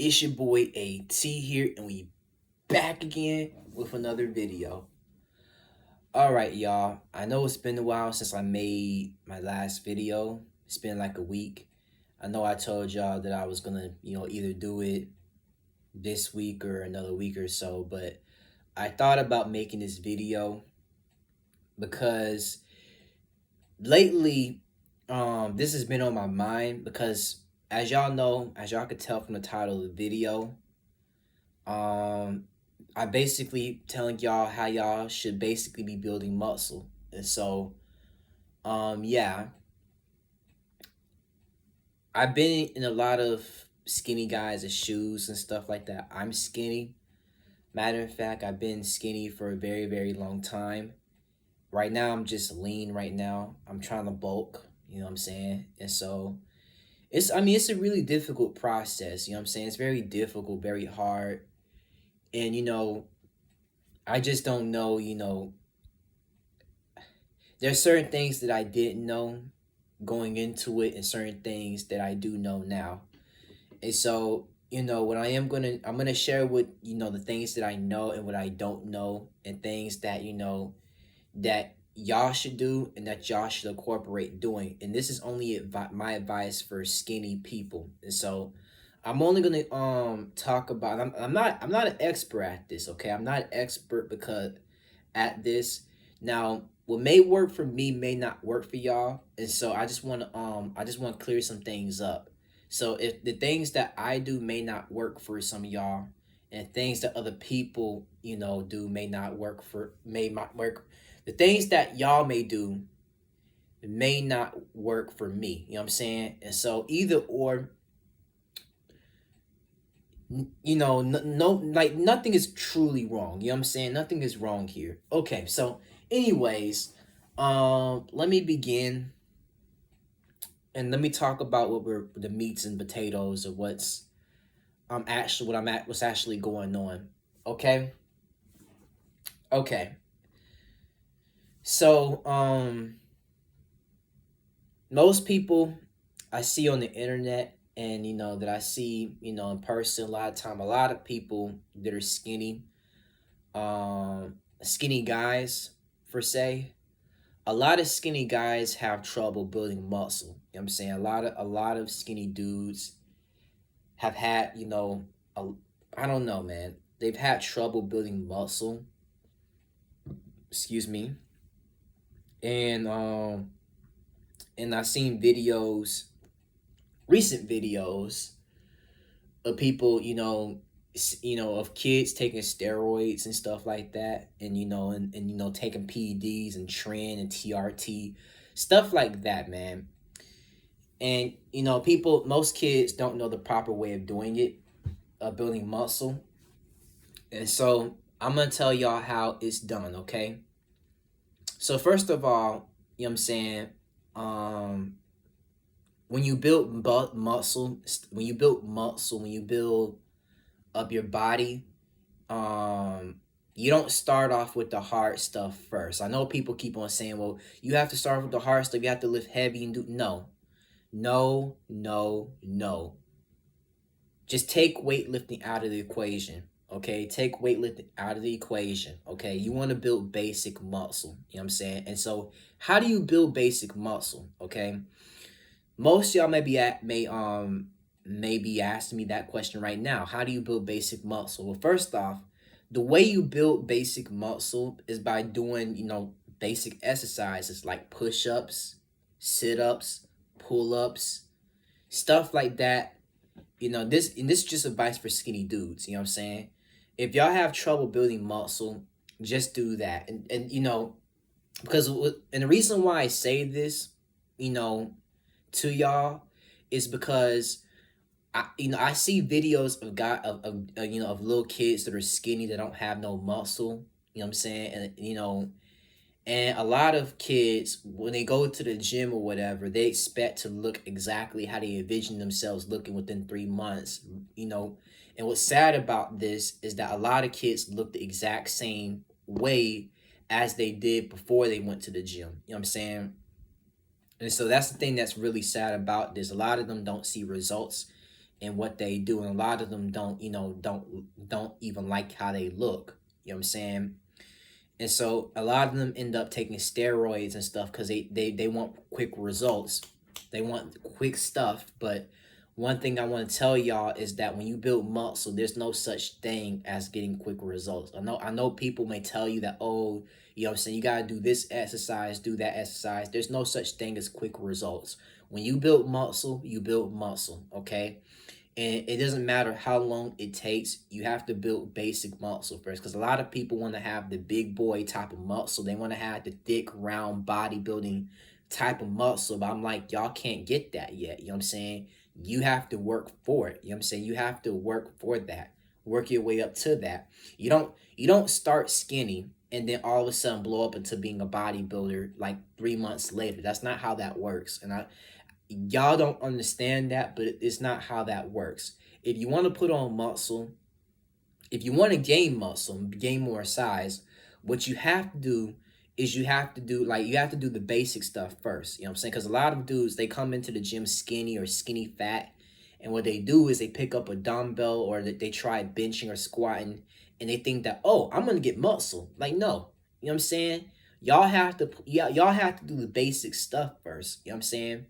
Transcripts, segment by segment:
It's your boy AT here, and we back again with another video. Alright, y'all. I know it's been a while since I made my last video. It's been like a week. I know I told y'all that I was gonna, either do it this week or another week or so, but I thought about making this video because lately, this has been on my mind because as y'all know, as y'all could tell from the title of the video, I basically telling y'all how y'all should basically be building muscle. And so, yeah, I've been in a lot of skinny guys' shoes and stuff like that. I'm skinny. Matter of fact, I've been skinny for a very, very long time. Right now, I'm just lean right now. I'm trying to bulk, you know what I'm saying? And so, it's a really difficult process, you know what I'm saying? It's very difficult, very hard. And, I just don't know, there's certain things that I didn't know going into it and certain things that I do know now. And so, what I'm gonna share with, the things that I know and what I don't know and things that, that y'all should do and that y'all should incorporate doing. And this is only my advice for skinny people. And so I'm only gonna talk about I'm not an expert at this, okay? I'm not an expert because at this. Now, what may work for me may not work for y'all. And so I just want to clear some things up. So if the things that I do may not work for some of y'all and things that other people, do may not work, the things that y'all may do may not work for me. You know what I'm saying? And so either or, no, like nothing is truly wrong. You know what I'm saying? Nothing is wrong here. Okay, so anyways, let me begin and let me talk about the meats and potatoes of what's actually going on. Okay? Okay. So, most people I see on the internet and that I see, in person a lot of time, a lot of people that are skinny guys per se. A lot of skinny guys have trouble building muscle. You know what I'm saying? A lot of skinny dudes have had, I don't know, man. They've had trouble building muscle. Excuse me. And I've seen recent videos of people, of kids taking steroids and stuff like that, and taking PEDs and Tren and TRT, stuff like that, man. And most kids don't know the proper way of doing it, of building muscle. And so I'm gonna tell y'all how it's done, okay? So first of all, you know what I'm saying, when you build muscle, when you build up your body, you don't start off with the hard stuff first. I know people keep on saying, well, you have to start with the hard stuff, you have to lift heavy and do. No. Just take weightlifting out of the equation. Okay, take weightlifting out of the equation. Okay, you want to build basic muscle. You know what I'm saying? And so, how do you build basic muscle? Okay, most of y'all may be asking me that question right now. How do you build basic muscle? Well, first off, the way you build basic muscle is by doing basic exercises like push-ups, sit-ups, pull-ups, stuff like that. This is just advice for skinny dudes. You know what I'm saying? If y'all have trouble building muscle, just do that. And because and the reason why I say this, to y'all is because I see videos of of little kids that are skinny that don't have no muscle. You know what I'm saying? And a lot of kids, when they go to the gym or whatever, they expect to look exactly how they envision themselves looking within 3 months. And what's sad about this is that a lot of kids look the exact same way as they did before they went to the gym. You know what I'm saying? And so that's the thing that's really sad about this. A lot of them don't see results in what they do, and a lot of them don't, don't even like how they look. You know what I'm saying? And so a lot of them end up taking steroids and stuff because they want quick results. They want quick stuff. But one thing I want to tell y'all is that when you build muscle, there's no such thing as getting quick results. I know people may tell you that, oh, you know what I'm saying, you gotta do this exercise, do that exercise. There's no such thing as quick results. When you build muscle, you build muscle, okay? And it doesn't matter how long it takes, you have to build basic muscle first, because a lot of people want to have the big boy type of muscle. They want to have the thick round bodybuilding type of muscle, but I'm like, y'all can't get that yet. You know what I'm saying? You have to work for it. You know what I'm saying? You have to work for that, work your way up to that. You don't start skinny and then all of a sudden blow up into being a bodybuilder like 3 months later. That's not how that works. And y'all don't understand that, but it's not how that works. If you want to put on muscle, if you want to gain muscle, gain more size, what you have to do is you have to do the basic stuff first. You know what I'm saying? Because a lot of dudes, they come into the gym skinny or skinny fat, and what they do is they pick up a dumbbell or they try benching or squatting, and they think that, oh, I'm gonna get muscle. Like, no, you know what I'm saying? Y'all have to do the basic stuff first. You know what I'm saying?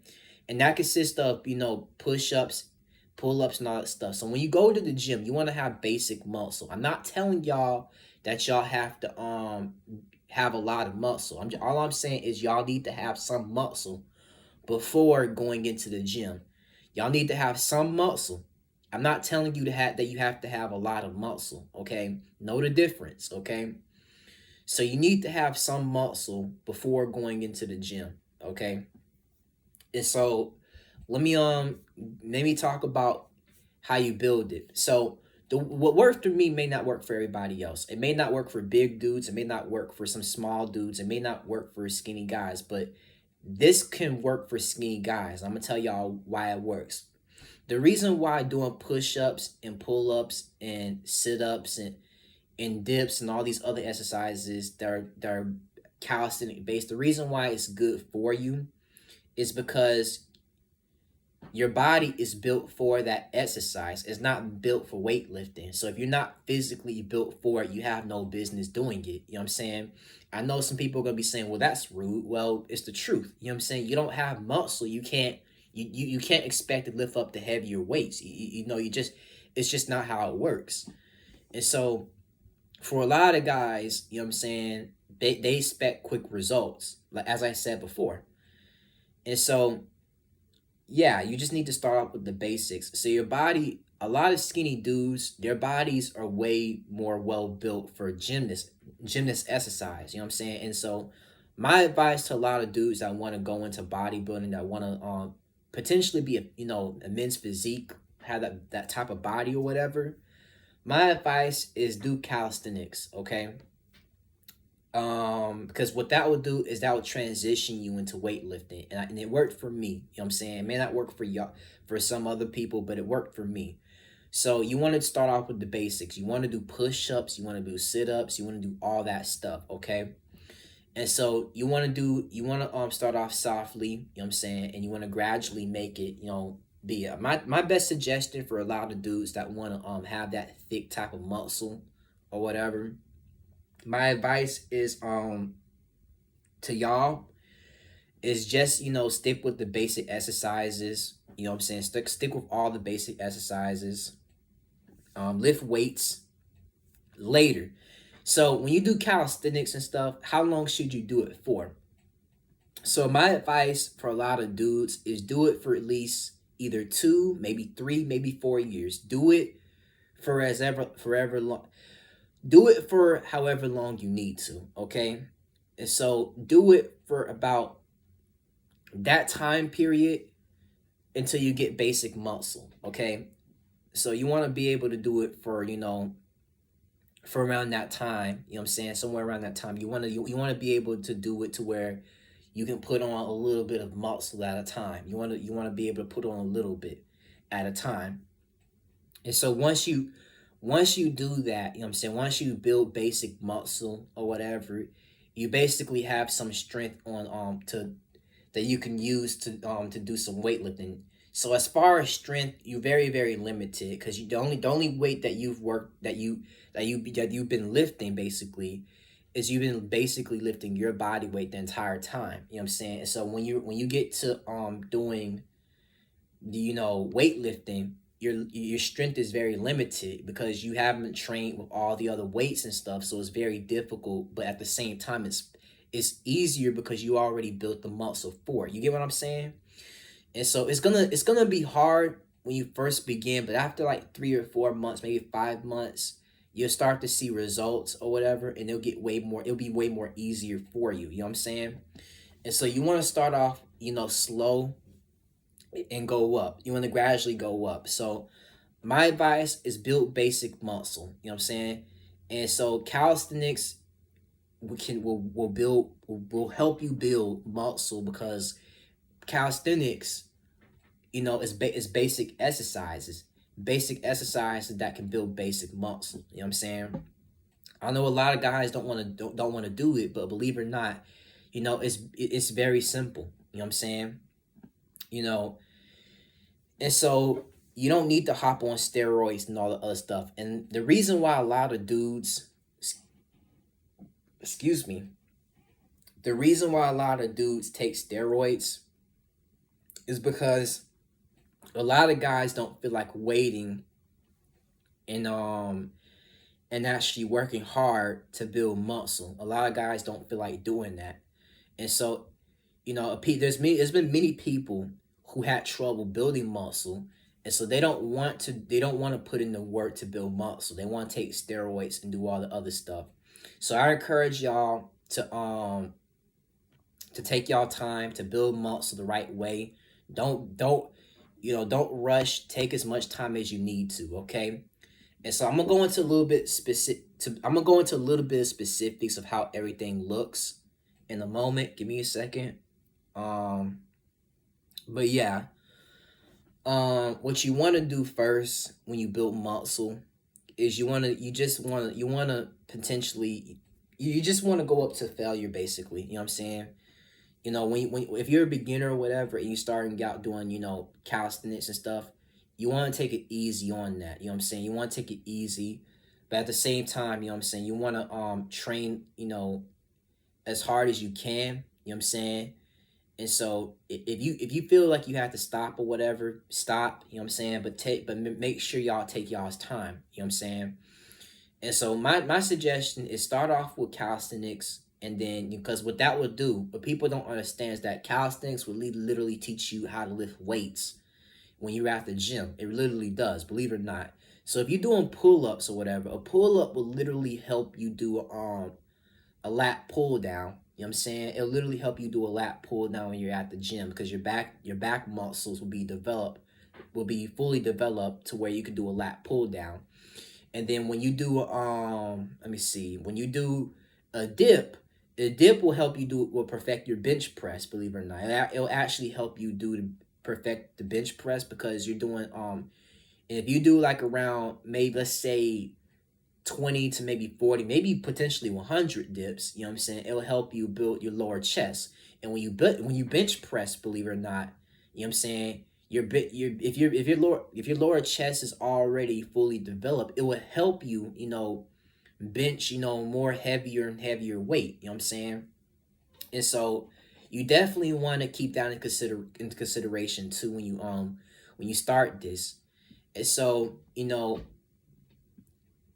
And that consists of, push-ups, pull-ups, and all that stuff. So when you go to the gym, you want to have basic muscle. I'm not telling y'all that y'all have to have a lot of muscle. All I'm saying is y'all need to have some muscle before going into the gym. Y'all need to have some muscle. I'm not telling you that you have to have a lot of muscle, okay? Know the difference, okay? So you need to have some muscle before going into the gym, okay? And so let me talk about how you build it. So what worked for me may not work for everybody else. It may not work for big dudes. It may not work for some small dudes. It may not work for skinny guys. But this can work for skinny guys. I'm gonna tell y'all why it works. The reason why doing push-ups and pull-ups and sit-ups and dips and all these other exercises that are calisthenic based, the reason why it's good for you is because your body is built for that exercise. It's not built for weightlifting. So if you're not physically built for it, you have no business doing it. You know what I'm saying? I know some people are gonna be saying, well, that's rude. Well, it's the truth. You know what I'm saying? You don't have muscle. You can't expect to lift up the heavier weights. It's just not how it works. And so for a lot of guys, you know what I'm saying, they expect quick results, like as I said before. And so yeah, you just need to start off with the basics. So your body, a lot of skinny dudes, their bodies are way more well built for gymnast exercise. You know what I'm saying? And so my advice to a lot of dudes that want to go into bodybuilding, that want to potentially be a men's physique, have that type of body or whatever. My advice is do calisthenics, okay? Because what that would do is that would transition you into weightlifting, and it worked for me. You know what I'm saying? It may not work for y'all, for some other people, but it worked for me. So you want to start off with the basics. You want to do push-ups, you want to do sit-ups, you want to do all that stuff, okay? And so you want to start off softly, you know what I'm saying, and you want to gradually make it, be my best suggestion for a lot of dudes that want to have that thick type of muscle or whatever. My advice is to y'all is just stick with the basic exercises. You know what I'm saying? Stick with all the basic exercises. Lift weights later. So when you do calisthenics and stuff, how long should you do it for? So my advice for a lot of dudes is do it for at least either 2, maybe 3, maybe 4 years. Do it forever long. Do it for however long you need to, okay? And so do it for about that time period until you get basic muscle, okay? So you want to be able to do it for, for around that time, you know what I'm saying? Somewhere around that time. You want to be able to do it to where you can put on a little bit of muscle at a time. You want to be able to put on a little bit at a time. And so once you do that, you know what I'm saying, once you build basic muscle or whatever, you basically have some strength on that you can use to do some weightlifting. So as far as strength, you're very, very limited because you the only weight that you've worked that you've been lifting basically is you've been basically lifting your body weight the entire time. You know what I'm saying? And so when you get to doing weightlifting, your strength is very limited because you haven't trained with all the other weights and stuff, so it's very difficult, but at the same time it's easier because you already built the muscle for it. You get what I'm saying? And so it's gonna be hard when you first begin, but after like 3 or 4 months, maybe 5 months, you'll start to see results or whatever, and it'll be way more easier for you. You know what I'm saying? And so you want to start off, slow and go up. You want to gradually go up. So my advice is build basic muscle. You know what I'm saying? And so calisthenics will help you build muscle because calisthenics, is basic exercises. Basic exercises that can build basic muscle. You know what I'm saying? I know a lot of guys don't want to do it, but believe it or not, it's very simple. You know what I'm saying? You know, and so you don't need to hop on steroids and all the other stuff. And the reason why a lot of dudes, excuse me, the reason why a lot of dudes take steroids is because a lot of guys don't feel like waiting and actually working hard to build muscle. A lot of guys don't feel like doing that. And so, there's been many people who had trouble building muscle, and so they don't want to put in the work to build muscle. They want to take steroids and do all the other stuff. So I encourage y'all to take y'all time to build muscle the right way. Don't rush. Take as much time as you need to, okay? And so I'm gonna go into a little bit specific to I'm gonna go into a little bit of specifics of how everything looks in a moment. Give me a second. Um but yeah, what you want to do first when you build muscle is you want to potentially you just want to go up to failure basically. You know what I'm saying? If you're a beginner or whatever and you starting out doing calisthenics and stuff, you want to take it easy on that. You know what I'm saying? You want to take it easy, but at the same time, you know what I'm saying, you want to train as hard as you can. You know what I'm saying? And so if you feel like you have to stop or whatever, stop. You know what I'm saying? But make sure y'all take y'all's time. You know what I'm saying? And so my suggestion is start off with calisthenics, and then because what that would do, what people don't understand is that calisthenics will literally teach you how to lift weights when you're at the gym. It literally does, believe it or not. So if you're doing pull-ups or whatever, a pull-up will literally help you do a lat pull down. You know what I'm saying? It'll literally help you do a lat pull down when you're at the gym because your back muscles will be fully developed to where you can do a lat pull down. And then when you do let me see, when you do a dip will perfect your bench press, believe it or not. It'll actually help you to perfect the bench press because you're doing and if you do like around maybe let's say 20 to maybe 40, maybe potentially 100 dips, you know what I'm saying? It'll help you build your lower chest. And when you bench press, believe it or not, you know what I'm saying? If your lower chest is already fully developed, it will help you, bench, more heavier and heavier weight, you know what I'm saying? And so you definitely want to keep that in consideration too when you start this. And so,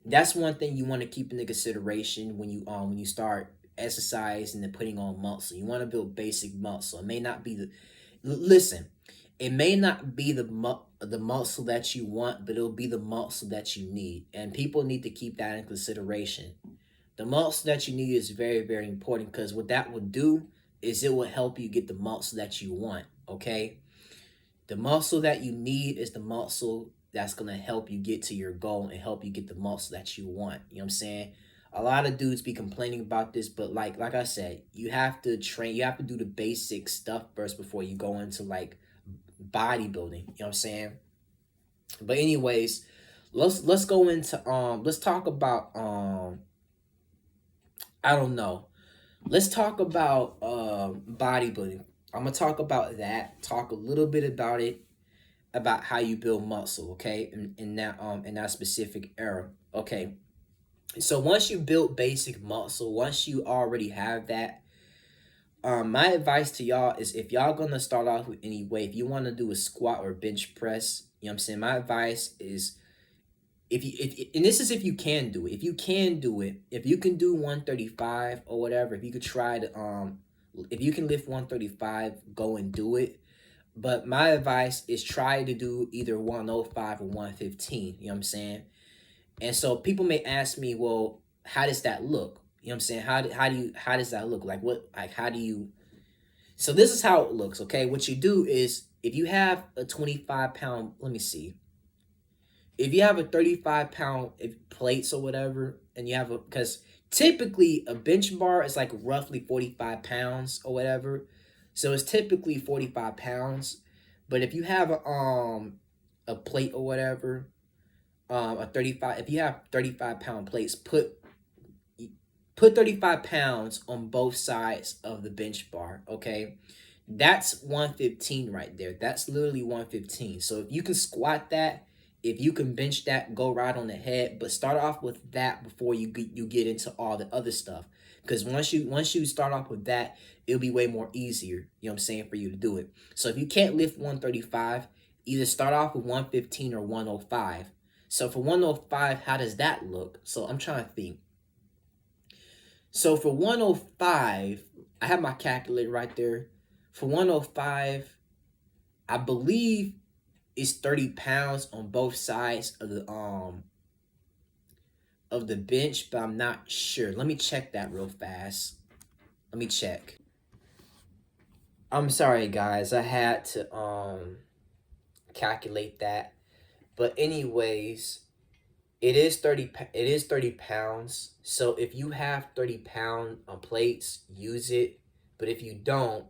that's one thing you want to keep into consideration when you start exercising and putting on muscle. You want to build basic muscle. It may not be listen, it may not be the muscle that you want, but it'll be the muscle that you need. And people need to keep that in consideration. The muscle that you need is very, very important because what that will do is it will help you get the muscle that you want, okay? The muscle that you need is the muscle that's going to help you get to your goal and help you get the muscle that you want. You know what I'm saying? A lot of dudes be complaining about this, but like I said, you have to train, you have to do the basic stuff first before you go into like bodybuilding. You know what I'm saying? But anyways, let's go into let's talk about I don't know. Let's talk about bodybuilding. I'm gonna talk about that, talk a little bit about it, about how you build muscle, okay, in that specific era. Okay. So once you build basic muscle, once you already have that, my advice to y'all is if y'all gonna start off with any weight, if you want to do a squat or bench press, you know what I'm saying? My advice is if and this is if you can do it. If you can do it, if you can do 135 or whatever, if you could try to if you can lift 135, go and do it. But my advice is try to do either 105 or 115, you know what I'm saying? And so people may ask me, well, how does that look? You know what I'm saying? How does that look? Like what like how do you So this is how it looks, okay? What you do is if you have a 25-pound, let me see. If you have a 35-pound plates or whatever, and you have because typically a bench bar is like roughly 45 pounds or whatever. So it's typically 45 pounds. But if you have a plate or whatever, a 35, if you have 35-pound plates, put 35 pounds on both sides of the bench bar, okay? That's 115 right there. That's literally 115. So if you can squat that, if you can bench that, go right on the head. But start off with that before you get into all the other stuff. Because once you start off with that, it'll be way more easier, you know what I'm saying, for you to do it. So if you can't lift 135, either start off with 115 or 105. So for 105, how does that look? So I'm trying to think. So for 105, I have my calculator right there. For 105, I believe it's 30 pounds on both sides of the bench, but I'm not sure. Let me check that real fast. Let me check. I'm sorry guys, I had to calculate that. But anyways, it is 30 pounds. So if you have 30-pound plates, use it. But if you don't,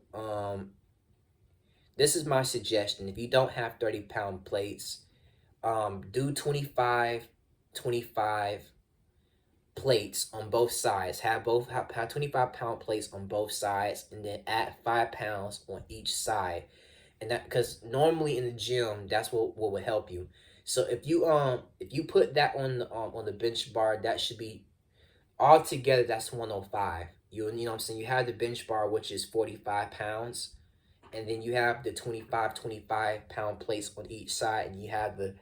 this is my suggestion. If you don't have 30-pound plates, do 25 plates on both sides. Have 25-pound plates on both sides, and then add 5 pounds on each side. And that because normally in the gym, that's what would help you. So if you put that on the bench bar, that should be all together. That's 105. You know what I'm saying. You have the bench bar, which is 45 pounds, and then you have the 25 pound plates on each side, and you have the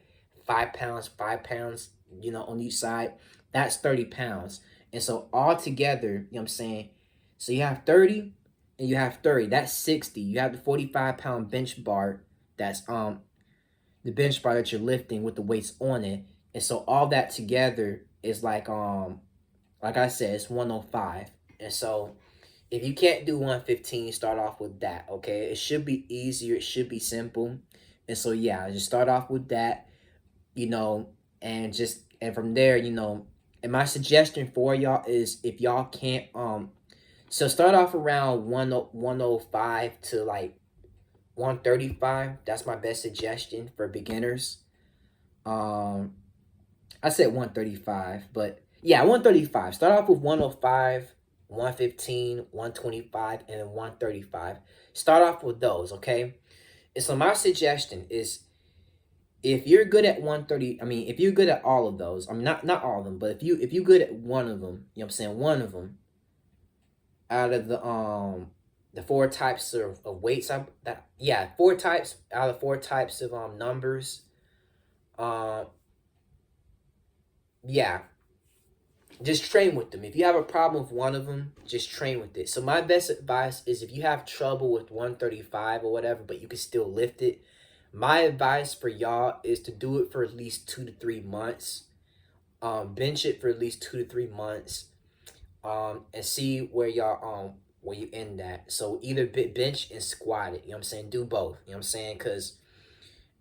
5 pounds, on each side. That's 30 pounds. And so all together, you know what I'm saying? So you have 30 and you have 30. That's 60. You have the 45-pound bench bar. That's the bench bar that you're lifting with the weights on it. And so all that together is like I said, it's 105. And so if you can't do 115, start off with that, okay? It should be easier. It should be simple. And so, yeah, just start off with that, and from there, and my suggestion for y'all is if y'all can't, so start off around 105 to like 135. That's my best suggestion for beginners. I said 135, but yeah, 135. Start off with 105, 115, 125, and then 135. Start off with those, okay? And so my suggestion is if you're good at 130, I mean, if you're good at all of those, I'm not all of them, but if you good at one of them, you know what I'm saying, one of them out of the four types of weights, four types out of four types of numbers. Um yeah, just train with them. If you have a problem with one of them, just train with it. So my best advice is if you have trouble with 135 or whatever, but you can still lift it, my advice for y'all is to do it for at least 2 to 3 months. Bench it for at least 2 to 3 months. And see where you end at. So either bench and squat it. You know what I'm saying? Do both. You know what I'm saying?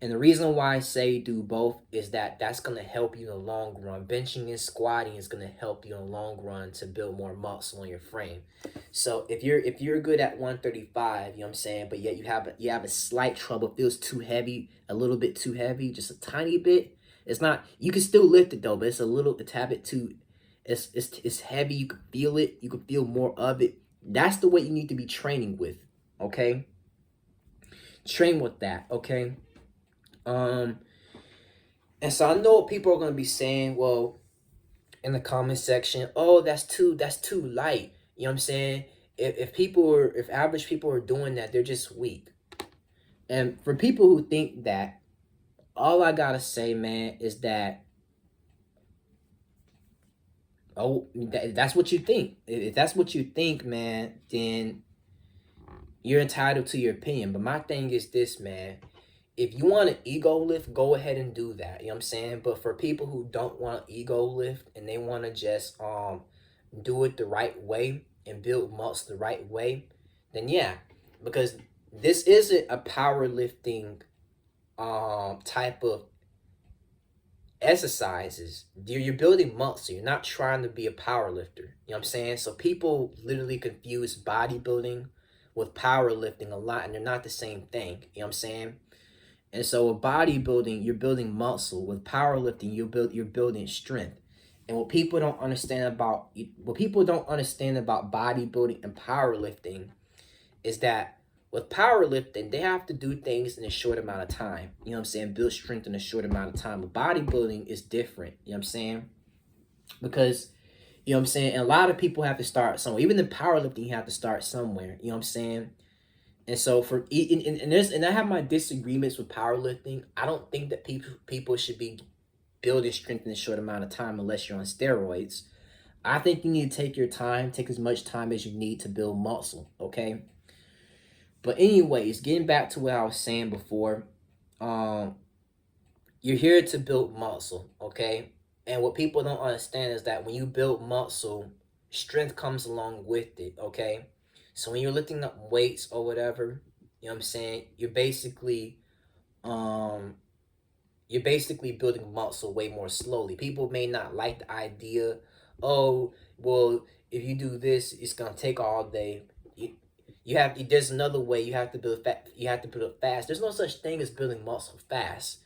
And the reason why I say do both is that that's going to help you in the long run. Benching and squatting is going to help you in the long run to build more muscle on your frame. So if you're good at 135, you know what I'm saying, but yet you have a slight trouble, feels too heavy, a little bit too heavy, just a tiny bit. It's not, you can still lift it though, but it's a tad bit too, it's heavy. You can feel it. You can feel more of it. That's the way you need to be training with, okay? Train with that, okay? Um, and so I know what people are gonna be saying. Well, in the comment section, oh, that's too light. You know what I'm saying? If average people are doing that, they're just weak. And for people who think that, all I gotta say, man, is that, oh, that's what you think. If that's what you think, man, then you're entitled to your opinion. But my thing is this, man. If you want an ego lift, go ahead and do that. You know what I'm saying? But for people who don't want an ego lift and they want to just do it the right way and build muscle the right way, then yeah, because this isn't a powerlifting type of exercises. You're building muscle. You're not trying to be a power lifter. You know what I'm saying? So people literally confuse bodybuilding with powerlifting a lot, and they're not the same thing. You know what I'm saying? And so with bodybuilding, you're building muscle. With powerlifting, you're building strength. And what people don't understand about bodybuilding and powerlifting is that with powerlifting, they have to do things in a short amount of time. You know what I'm saying? Build strength in a short amount of time. But bodybuilding is different. You know what I'm saying? Because, you know what I'm saying? And a lot of people have to start somewhere. Even in powerlifting, you have to start somewhere. You know what I'm saying? And so and I have my disagreements with powerlifting. I don't think that people should be building strength in a short amount of time unless you're on steroids. I think you need to take your time, take as much time as you need to build muscle, okay? But anyways, getting back to what I was saying before, um, you're here to build muscle, okay? And what people don't understand is that when you build muscle, strength comes along with it, okay? So when you're lifting up weights or whatever, you know what I'm saying, um you're basically building muscle way more slowly. People may not like the idea, oh, well, if you do this, it's gonna take all day. There's another way you have to build fat. You have to build it fast. There's no such thing as building muscle fast.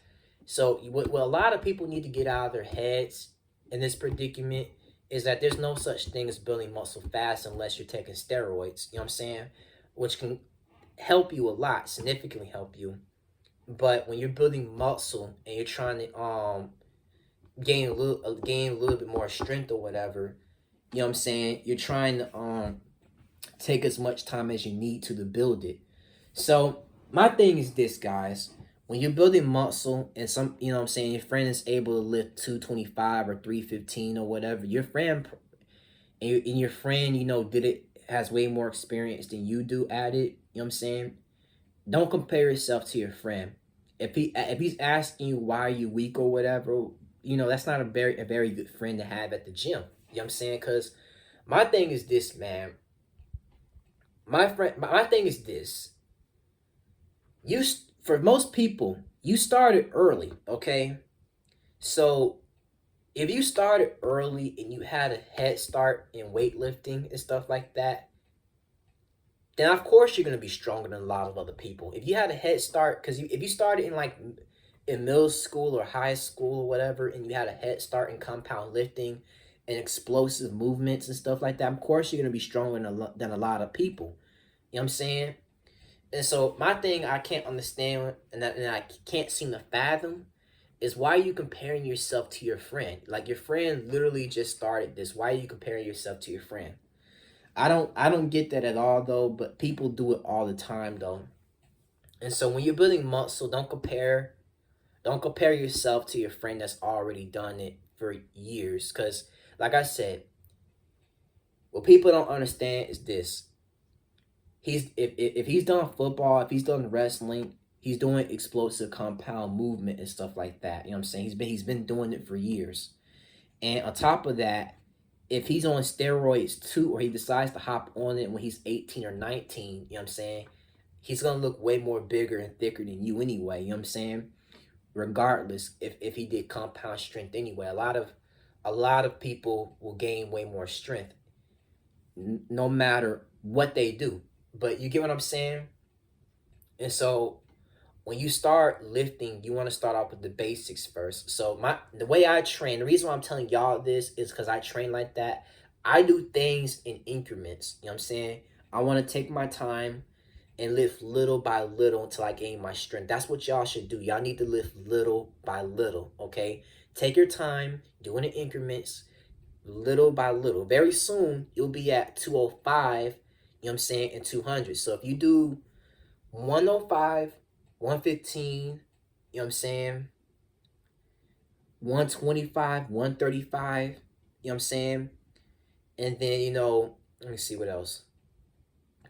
So what a lot of people need to get out of their heads in this predicament is that there's no such thing as building muscle fast unless you're taking steroids. You know what I'm saying? Which can help you a lot, significantly help you. But when you're building muscle and you're trying to gain a little bit more strength or whatever, you know what I'm saying? You're trying to take as much time as you need to build it. So my thing is this, guys. When you're building muscle and you know what I'm saying, your friend is able to lift 225 or 315 or whatever, your friend and your friend, you know, has way more experience than you do at it, you know what I'm saying? Don't compare yourself to your friend. If he's asking you why are you weak or whatever, you know, that's not a very good friend to have at the gym. You know what I'm saying? Cause my thing is this, man. My thing is this. For most people, you started early, okay? So if you started early and you had a head start in weightlifting and stuff like that, then of course you're gonna be stronger than a lot of other people. If you had a head start, because if you started in middle school or high school or whatever, and you had a head start in compound lifting and explosive movements and stuff like that, of course you're gonna be stronger than a lot of people. You know what I'm saying? And so my thing I can't understand and I can't seem to fathom is why are you comparing yourself to your friend? Like your friend literally just started this. Why are you comparing yourself to your friend? I don't get that at all though, but people do it all the time though. And so when you're building muscle, don't compare yourself to your friend that's already done it for years. Cause like I said, what people don't understand is this. If he's done football, if he's done wrestling, he's doing explosive compound movement and stuff like that. You know what I'm saying? He's been doing it for years. And on top of that, if he's on steroids too, or he decides to hop on it when he's 18 or 19, you know what I'm saying? He's gonna look way more bigger and thicker than you anyway, you know what I'm saying? Regardless if he did compound strength anyway. A lot of people will gain way more strength no matter what they do. But you get what I'm saying? And so when you start lifting, you want to start off with the basics first. So the way I train, the reason why I'm telling y'all this is because I train like that. I do things in increments. You know what I'm saying? I want to take my time and lift little by little until I gain my strength. That's what y'all should do. Y'all need to lift little by little, okay? Take your time, doing it in increments, little by little. Very soon, you'll be at 205, you know what I'm saying, and 200. So if you do 105, 115, you know what I'm saying, 125, 135, you know what I'm saying, and then, let me see what else.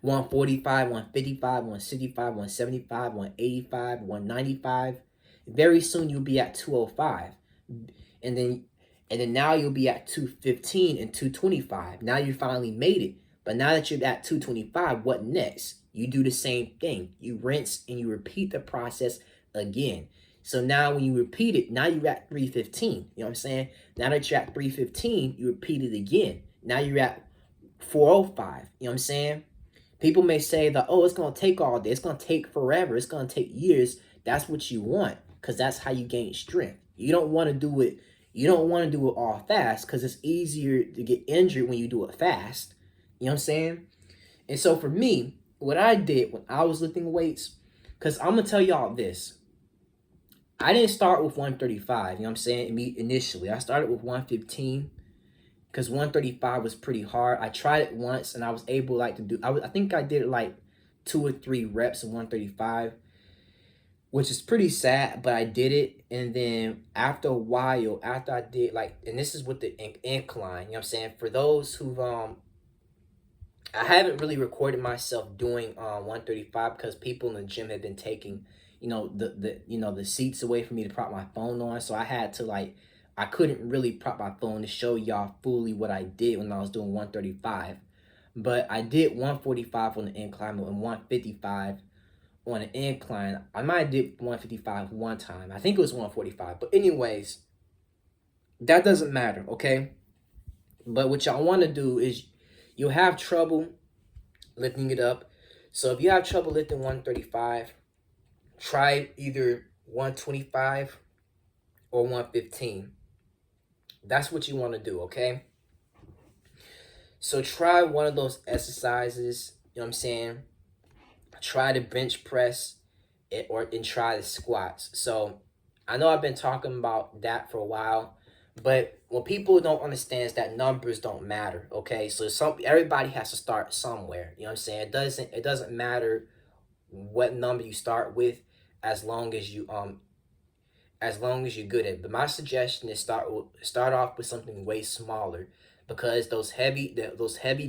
145, 155, 165, 175, 185, 195. Very soon you'll be at 205. And then now you'll be at 215 and 225. Now you finally made it. But now that you're at 225, what next? You do the same thing. You rinse and you repeat the process again. So now when you repeat it, now you're at 315. You know what I'm saying? Now that you're at 315, you repeat it again. Now you're at 405. You know what I'm saying? People may say that, oh, it's going to take all day. It's going to take forever. It's going to take years. That's what you want, because that's how you gain strength. You don't want to do it. You don't want to do it all fast, because it's easier to get injured when you do it fast. You know what I'm saying? And so for me, what I did when I was lifting weights, because I'm going to tell y'all this. I didn't start with 135, you know what I'm saying, initially. I started with 115. Because 135 was pretty hard. I tried it once and I was able to do, I think I did like 2 or 3 reps of 135, which is pretty sad, but I did it. And then after a while, after I did and this is with the incline, you know what I'm saying? For those who've, I haven't really recorded myself doing 135 because people in the gym have been taking, the seats away from me to prop my phone on. So I had to I couldn't really prop my phone to show y'all fully what I did when I was doing 135. But I did 145 on the incline and 155 on the incline. I might have did 155 one time. I think it was 145. But anyways, that doesn't matter, okay? But what y'all want to do is you'll have trouble lifting it up. So if you have trouble lifting 135, try either 125 or 115. That's what you want to do, okay? So try one of those exercises, you know what I'm saying? Try to bench press and try the squats. So I know I've been talking about that for a while, but what people don't understand is that numbers don't matter, okay? So everybody has to start somewhere, you know what I'm saying? It doesn't matter what number you start with as long as you're good at it. But my suggestion is start off with something way smaller, because those heavy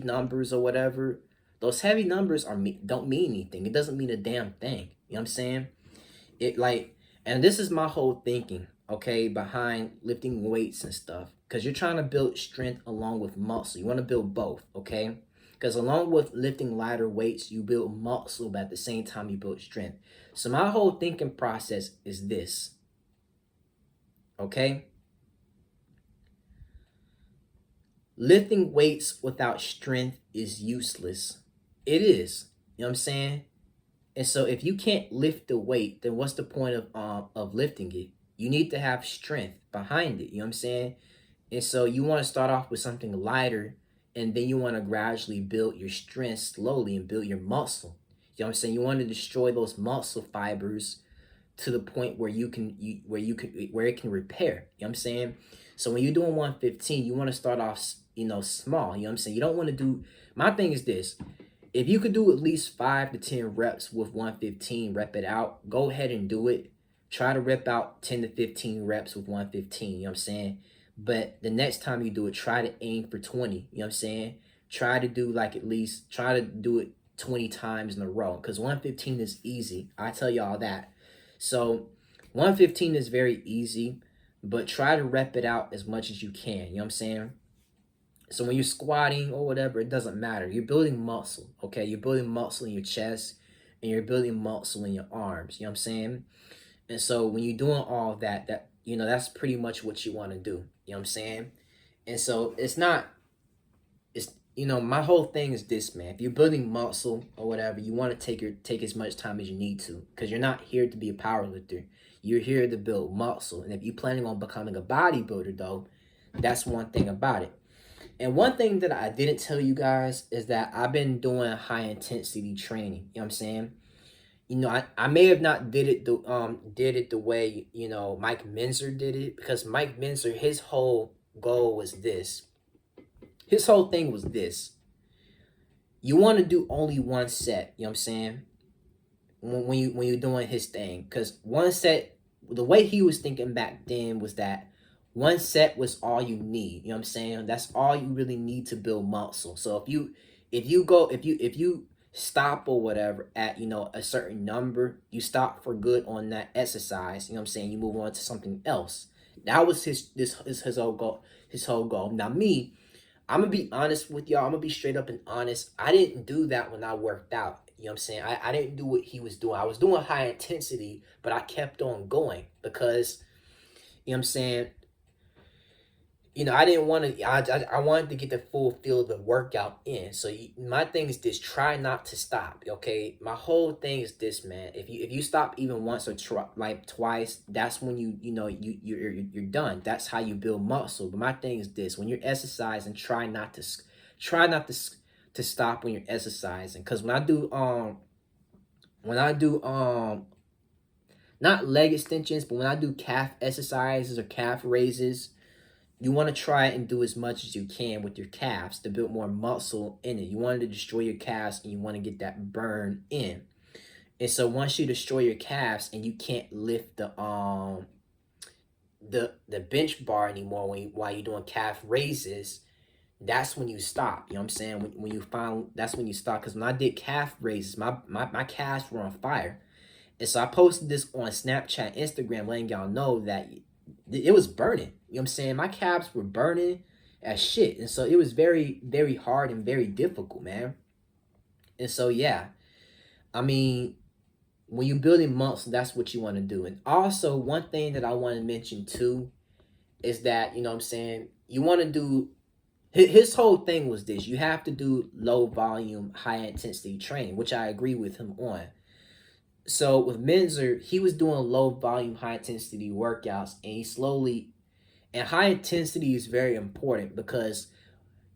numbers or whatever, those heavy numbers don't mean anything. It doesn't mean a damn thing. You know what I'm saying? And this is my whole thinking, okay, behind lifting weights and stuff, because you're trying to build strength along with muscle. You want to build both, okay? Because along with lifting lighter weights, you build muscle, but at the same time you build strength. So my whole thinking process is this. Okay? Lifting weights without strength is useless. It is. You know what I'm saying? And so if you can't lift the weight, then what's the point of lifting it? You need to have strength behind it. You know what I'm saying? And so you want to start off with something lighter, and then you want to gradually build your strength slowly and build your muscle. You know what I'm saying? You want to destroy those muscle fibers to the point where it can repair. You know what I'm saying? So when you're doing 115, you want to start off, small. You know what I'm saying? You don't want to do, my thing is this. If you could do at least 5 to 10 reps with 115, rep it out, go ahead and do it. Try to rep out 10 to 15 reps with 115, you know what I'm saying? But the next time you do it, try to aim for 20, you know what I'm saying? Try to do try to do it 20 times in a row, because 115 is easy. I tell y'all that. So 115 is very easy, but try to rep it out as much as you can, you know what I'm saying? So when you're squatting or whatever, it doesn't matter. You're building muscle, okay? You're building muscle in your chest, and you're building muscle in your arms, you know what I'm saying? And so when you're doing all that, that's pretty much what you want to do, you know what I'm saying? And so my whole thing is this, man. If you're building muscle or whatever, you want to take as much time as you need to, because you're not here to be a power lifter. You're here to build muscle. And if you're planning on becoming a bodybuilder, though, that's one thing about it. And one thing that I didn't tell you guys is that I've been doing high intensity training. You know what I'm saying? I may have not did it the way, Mike Menzer did it, because Mike Menzer, his whole goal was this. His whole thing was this. You want to do only one set, you know what I'm saying? When you're doing his thing, because one set, the way he was thinking back then was that one set was all you need. You know what I'm saying? That's all you really need to build muscle. So if you stop or whatever at a certain number, you stop for good on that exercise. You know what I'm saying? You move on to something else. That was his whole goal. His whole goal. Now me, I'm gonna be honest with y'all. I'm gonna be straight up and honest. I didn't do that when I worked out. You know what I'm saying? I didn't do what he was doing. I was doing high intensity, but I kept on going because, you know what I'm saying? I didn't want to. I wanted to get the full feel of the workout in. So my thing is this: try not to stop. Okay, my whole thing is this, man. If you stop even once or twice, that's when you're done. That's how you build muscle. But my thing is this: when you're exercising, try not to stop when you're exercising. Because when I do not leg extensions, but when I do calf exercises or calf raises, you want to try and do as much as you can with your calves to build more muscle in it. You want to destroy your calves and you want to get that burn in. And so once you destroy your calves and you can't lift the bench bar anymore while you're doing calf raises, that's when you stop. You know what I'm saying? When you find, that's when you stop. Because when I did calf raises, my calves were on fire. And so I posted this on Snapchat, Instagram, letting y'all know that it was burning. You know what I'm saying? My calves were burning as shit. And so it was very, very hard and very difficult, man. And so, yeah. I mean, when you're building muscle, that's what you want to do. And also, one thing that I want to mention, too, is that, you know what I'm saying, you want to do, his whole thing was this. You have to do low volume, high intensity training, which I agree with him on. So with Menzer, he was doing low volume, high intensity workouts, and high intensity is very important because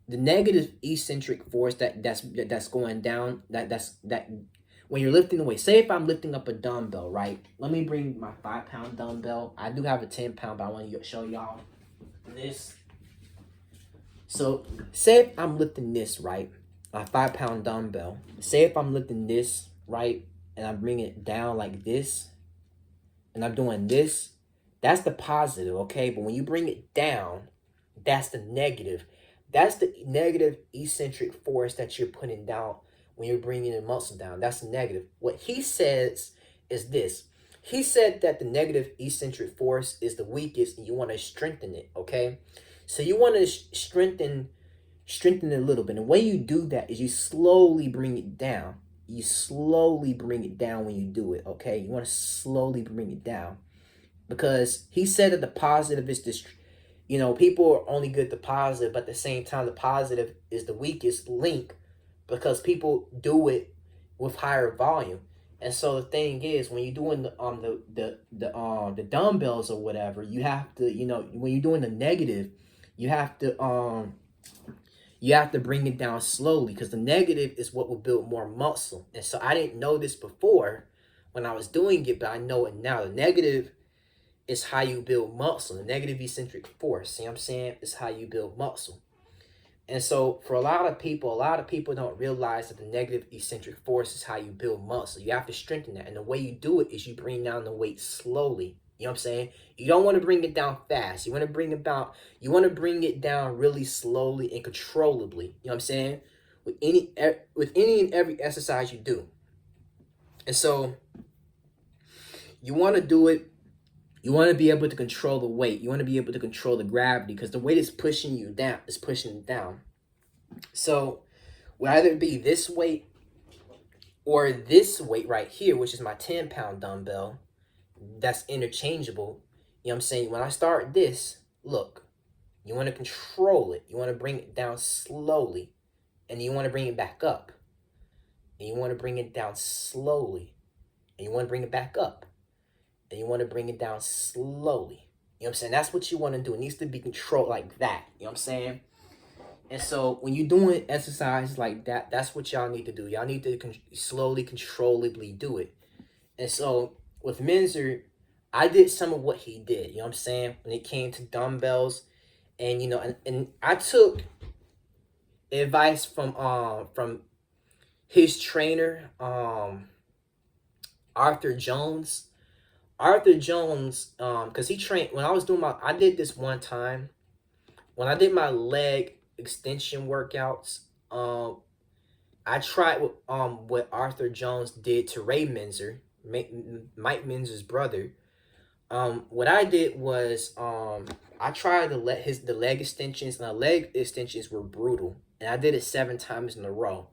the negative eccentric force that's going down, that when you're lifting the weight. Say if I'm lifting up a dumbbell, right? Let me bring my 5-pound dumbbell. I do have a 10-pound, but I want to show y'all this. So say if I'm lifting this, right? My 5-pound dumbbell. Say if I'm lifting this, right? And I'm bringing it down like this, and I'm doing this, that's the positive, okay? But when you bring it down, that's the negative. That's the negative eccentric force that you're putting down when you're bringing the muscle down. That's the negative. What he says is this. He said that the negative eccentric force is the weakest, and you want to strengthen it, okay? So you want to strengthen it a little bit. And the way you do that is you slowly bring it down. You slowly bring it down when you do it, okay? You want to slowly bring it down. Because he said that the positive is this, people are only good at the positive, but at the same time, the positive is the weakest link because people do it with higher volume. And so the thing is, when you're doing the dumbbells or whatever, you have to, when you're doing the negative, you have to bring it down slowly because the negative is what will build more muscle. And so I didn't know this before when I was doing it, but I know it now. The negative is how you build muscle. The negative eccentric force, see what I'm saying, is how you build muscle. And so for a lot of people don't realize that the negative eccentric force is how you build muscle. You have to strengthen that. And the way you do it is you bring down the weight slowly. You know what I'm saying? You don't want to bring it down fast. You want to bring it down really slowly and controllably. You know what I'm saying? With any and every exercise you do. And so you want to do it. You want to be able to control the weight. You want to be able to control the gravity because the weight is pushing you down. It's pushing it down. So will either be this weight or this weight right here, which is my 10-pound dumbbell. That's interchangeable. You know what I'm saying? When I start this, look, you want to control it. You want to bring it down slowly. And you want to bring it back up. And you want to bring it down slowly. And you want to bring it back up. And you want to bring it down slowly. You know what I'm saying? That's what you want to do. It needs to be controlled like that. You know what I'm saying? And so when you're doing exercise like that, that's what y'all need to do. Y'all need to slowly, controllably do it. And so with Minzer, I did some of what he did. You know what I'm saying? When it came to dumbbells, and and I took advice from his trainer, Arthur Jones. Arthur Jones, because he trained when I was doing I did this one time when I did my leg extension workouts. I tried what Arthur Jones did to Ray Minzer, Mike Minzer's brother. What I did was I tried to let the leg extensions, and the leg extensions were brutal, and I did it 7 times in a row.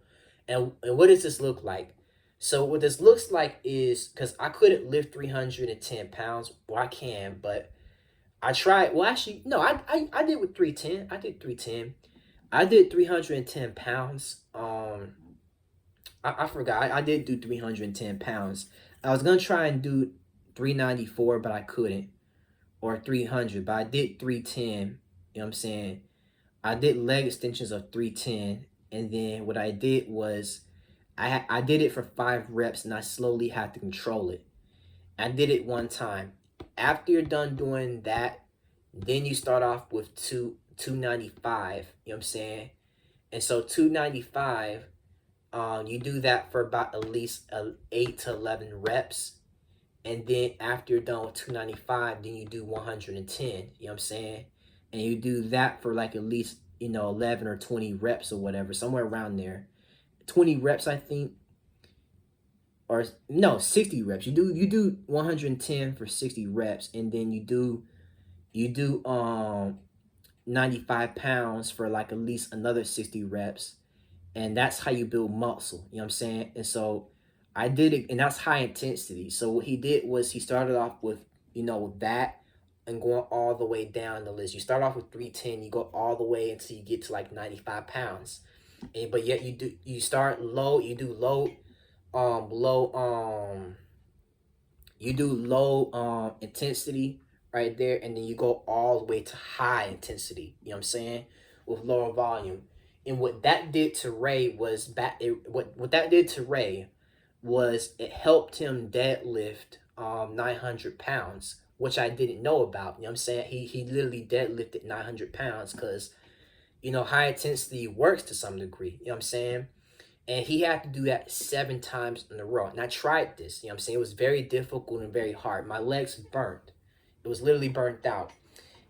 And what does this look like? So what this looks like is, because I couldn't lift 310 pounds. Well, I can, but I tried. Well, actually, no, I did with 310. I did 310. I did 310 pounds. I forgot. I did do 310 pounds. I was gonna try and do 394, but I couldn't, or 300, but I did 310. You know what I'm saying? I did leg extensions of 310, and then what I did was I did it for 5 reps, and I slowly had to control it. I did it one time. After you're done doing that, then you start off with 295. You know what I'm saying? And so 295, you do that for about at least 8 to 11 reps. And then after you're done with 295, then you do 110. You know what I'm saying? And you do that for like at least, 11 or 20 reps or whatever, somewhere around there. 20 reps, I think. Or no, 60 reps. You do 110 for 60 reps, and then you do 95 pounds for like at least another 60 reps. And that's how you build muscle. You know what I'm saying? And so I did it, and that's high intensity. So what he did was he started off with, that, and going all the way down the list. You start off with 310, you go all the way until you get to like 95 pounds. But yet you start low, you do low, you do low intensity right there, and then you go all the way to high intensity. You know what I'm saying? With lower volume. And what that did to Ray was what that did to Ray was it helped him deadlift 900 pounds, which I didn't know about. You know what I'm saying? He literally deadlifted 900 pounds because, high intensity works to some degree. You know what I'm saying? And he had to do that 7 times in a row. And I tried this. You know what I'm saying? It was very difficult and very hard. My legs burnt. It was literally burnt out.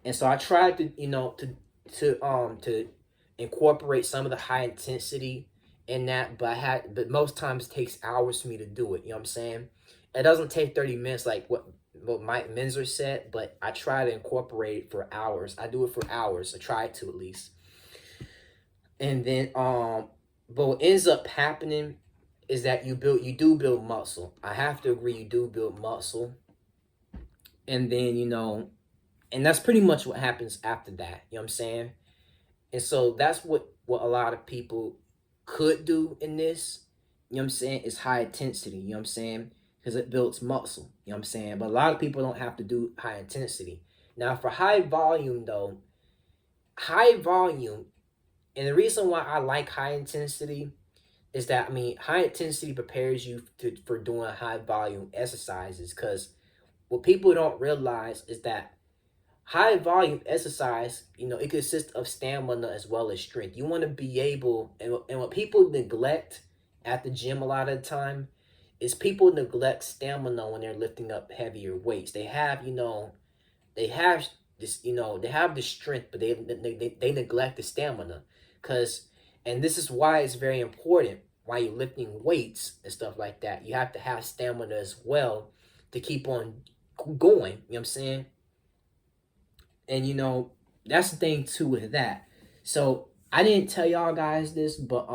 And so I tried to, to incorporate some of the high intensity in that, but most times it takes hours for me to do it. You know what I'm saying? It doesn't take 30 minutes like what Mike Minzer said, but I try to incorporate it for hours. I do it for hours. I try to at least. And then but what ends up happening is that you do build muscle. I have to agree, you do build muscle. And then, and that's pretty much what happens after that. You know what I'm saying? And so that's what a lot of people could do in this. You know what I'm saying? Is high intensity. You know what I'm saying? Because it builds muscle. You know what I'm saying? But a lot of people don't have to do high intensity. Now for high volume though, high volume, and the reason why I like high intensity is that, high intensity prepares you for doing high volume exercises. Because what people don't realize is that high volume exercise, it consists of stamina as well as strength. You want to be able, and what people neglect at the gym a lot of the time is people neglect stamina when they're lifting up heavier weights. They have, they have this, they have the strength, but they neglect the stamina. And this is why it's very important while you're lifting weights and stuff like that. You have to have stamina as well to keep on going. You know what I'm saying? And that's the thing too with that. So I didn't tell y'all guys this, but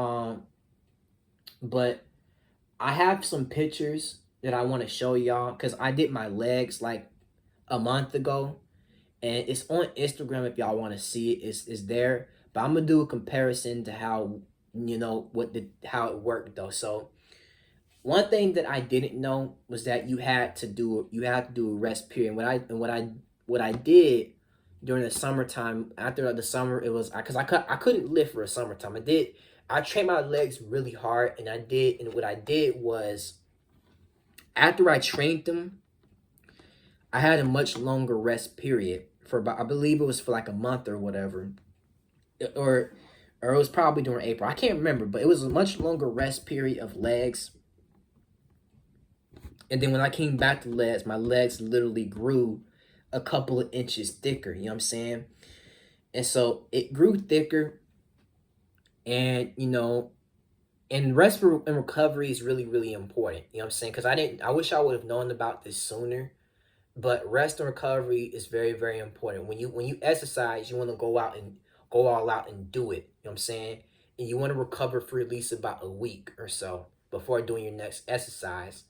I have some pictures that I want to show y'all because I did my legs like a month ago, and it's on Instagram if y'all want to see it. It's there, but I'm gonna do a comparison to how how it worked though. So one thing that I didn't know was that you had to do a rest period. What I did during the summertime. After the summer, it was because I couldn't lift for the summertime. I trained my legs really hard, and what I did was after I trained them, I had a much longer rest period for about, I believe it was for like a month or whatever, or or it was probably during April. I can't remember, but it was a much longer rest period of legs. And then when I came back to legs, my legs literally grew a couple of inches thicker. You know what I'm saying? And so it grew thicker, and and rest and recovery is really really important. You know what I'm saying? Because I wish I would have known about this sooner. But rest and recovery is very very important. When you exercise, you want to go out and go all out and do it. You know what I'm saying? And you want to recover for at least about a week or so before doing your next exercise.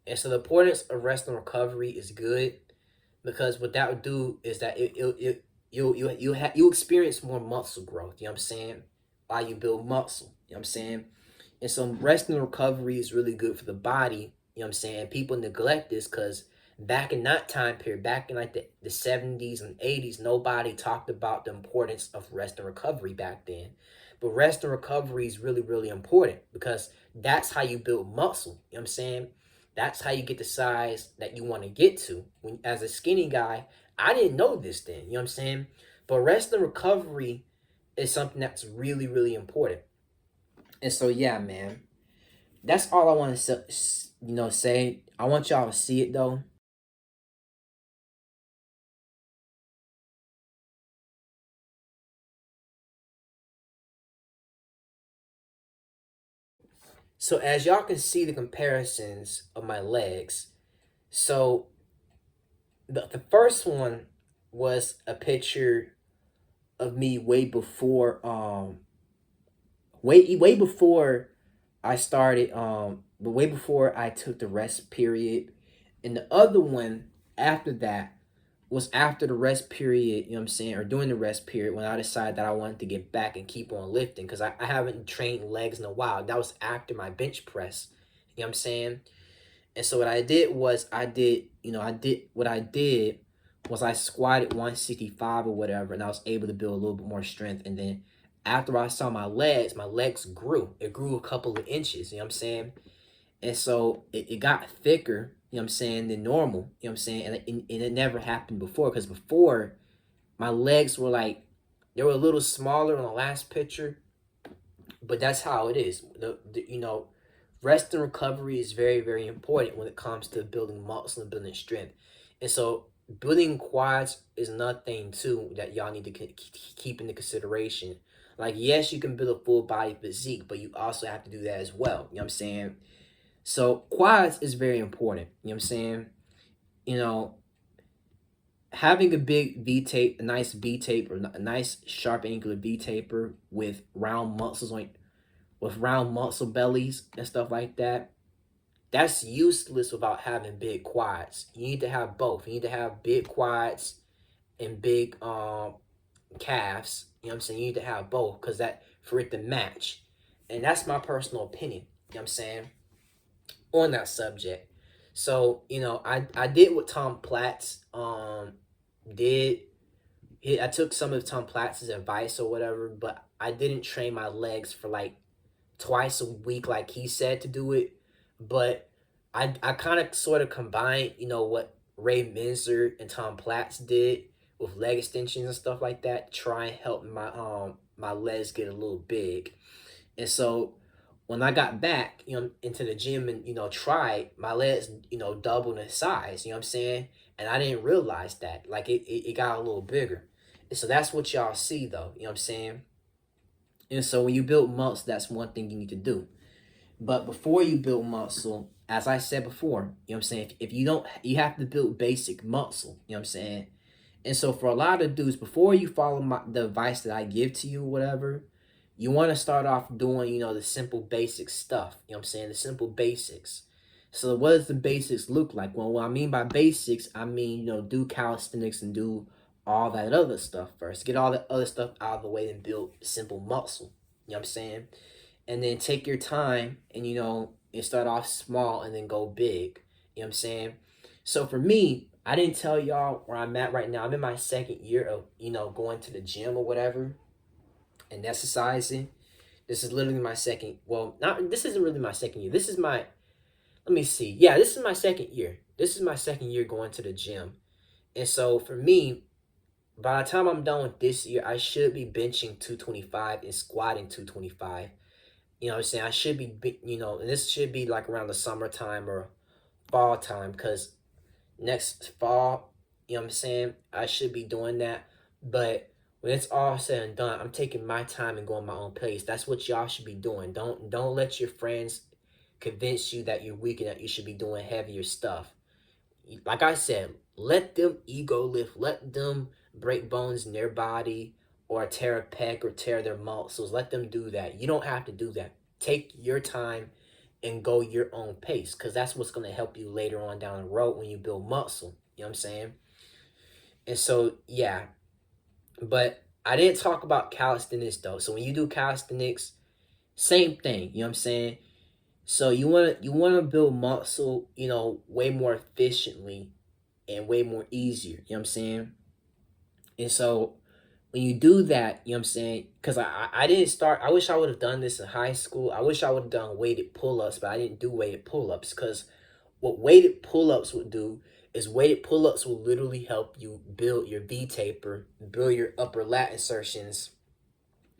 And so the importance of rest and recovery is good, because what that would do is that you experience more muscle growth. You know what I'm saying? While you build muscle. You know what I'm saying? And so rest and recovery is really good for the body. You know what I'm saying? People neglect this because back in that time period, back in like the 70s and 80s, nobody talked about the importance of rest and recovery back then. But rest and recovery is really, really important because that's how you build muscle. You know what I'm saying? That's how you get the size that you want to get to. When as a skinny guy, I didn't know this then. You know what I'm saying? But rest and recovery is something that's really, really important. And so yeah, man, that's all I want to say. I want y'all to see it though. So as y'all can see the comparisons of my legs. So the first one was a picture of me way before I started but way before I took the rest period. And the other one after that was after the rest period, you know what I'm saying, or during the rest period when I decided that I wanted to get back and keep on lifting because I haven't trained legs in a while. That was after my bench press. You know what I'm saying? And so what I did was I did was I squatted 165 or whatever, and I was able to build a little bit more strength. And then after I saw my legs grew. It grew a couple of inches, you know what I'm saying? And so it got thicker, you know what I'm saying, than normal, you know what I'm saying? And it never happened before, because before my legs were like, they were a little smaller on the last picture, but that's how it is. Rest and recovery is very, very important when it comes to building muscle and building strength. And so building quads is another thing too that y'all need to keep into consideration. Like, yes, you can build a full body physique, but you also have to do that as well. You know what I'm saying? So quads is very important. You know what I'm saying? You know, having a big V tape, a nice V tape, or a nice sharp angular V taper with round muscle bellies and stuff like that, that's useless without having big quads. You need to have both. You need to have big quads and big calves. You know what I'm saying? You need to have both because that for it to match. And that's my personal opinion. You know what I'm saying? On that subject. So, I did what Tom Platz did. I took some of Tom Platz's advice or whatever, but I didn't train my legs for like twice a week like he said to do it. But I kind of sort of combined, what Ray Minzer and Tom Platz did with leg extensions and stuff like that to try and help my legs get a little big. And so when I got back, into the gym and, tried, my legs, doubled in size, you know what I'm saying? And I didn't realize that. Like it got a little bigger. And so that's what y'all see though, you know what I'm saying? And so when you build muscle, that's one thing you need to do. But before you build muscle, as I said before, you know what I'm saying? If you don't, you have to build basic muscle, you know what I'm saying? And so for a lot of dudes, before you follow the advice that I give to you, whatever, you want to start off doing, the simple basic stuff. You know what I'm saying? The simple basics. So what does the basics look like? Well, what I mean by basics, I mean, do calisthenics and do all that other stuff first. Get all the other stuff out of the way and build simple muscle. You know what I'm saying? And then take your time and, and start off small and then go big. You know what I'm saying? So for me, I didn't tell y'all where I'm at right now. I'm in my second year of, going to the gym or whatever and exercising. This is literally my second. Well, not this isn't really my second year. This is my. Let me see. Yeah, this is my second year. This is my second year going to the gym, and so for me, by the time I'm done with this year, I should be benching 225 and squatting 225. You know what I'm saying? I should be, and this should be like around the summertime or fall time, because next fall, you know what I'm saying, I should be doing that. But when it's all said and done, I'm taking my time and going my own pace. That's what y'all should be doing. Don't let your friends convince you that you're weak and that you should be doing heavier stuff. Like I said, let them ego lift, let them break bones in their body or tear a pec or tear their muscles. Let them do that. You don't have to do that. Take your time and go your own pace, because that's what's going to help you later on down the road when you build muscle. You know what I'm saying? And so, yeah. But I didn't talk about calisthenics though. So when you do calisthenics, same thing. You know what I'm saying? So you wanna build muscle, way more efficiently and way more easier. You know what I'm saying? And so when you do that, you know what I'm saying? Because I didn't start, I wish I would have done this in high school. I wish I would have done weighted pull ups, but I didn't do weighted pull ups, because what weighted pull ups would do is weighted pull ups will literally help you build your V taper, build your upper lat insertions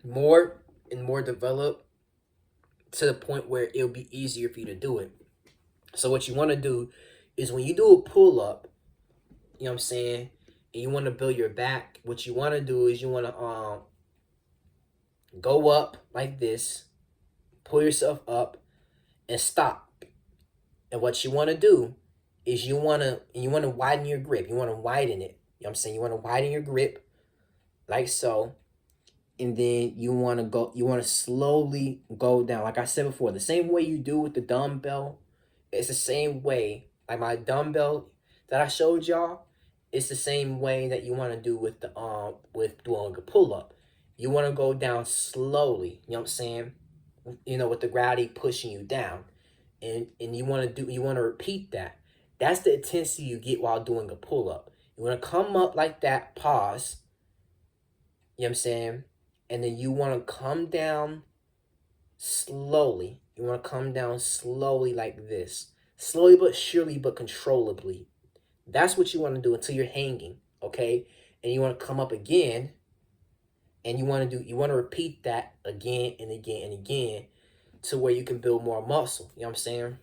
more and more developed to the point where it'll be easier for you to do it. So what you want to do is when you do a pull up, you know what I'm saying, and you want to build your back, what you want to do is you want to go up like this, pull yourself up, and stop. And what you want to do is you want to widen your grip. You want to widen it. You know what I'm saying? You want to widen your grip like so. And then you want to slowly go down. Like I said before, the same way you do with the dumbbell, it's the same way. Like my dumbbell that I showed y'all, it's the same way that you want to do with doing a pull up. You want to go down slowly, you know what I'm saying? With the gravity pushing you down. And you want to repeat that. That's the intensity you get while doing a pull up. You want to come up like that, pause, you know what I'm saying? And then you want to come down slowly. You want to come down slowly like this. Slowly but surely but controllably. That's what you want to do until you're hanging, okay? And you want to come up again, and you want to repeat that again and again and again to where you can build more muscle, you know what I'm saying?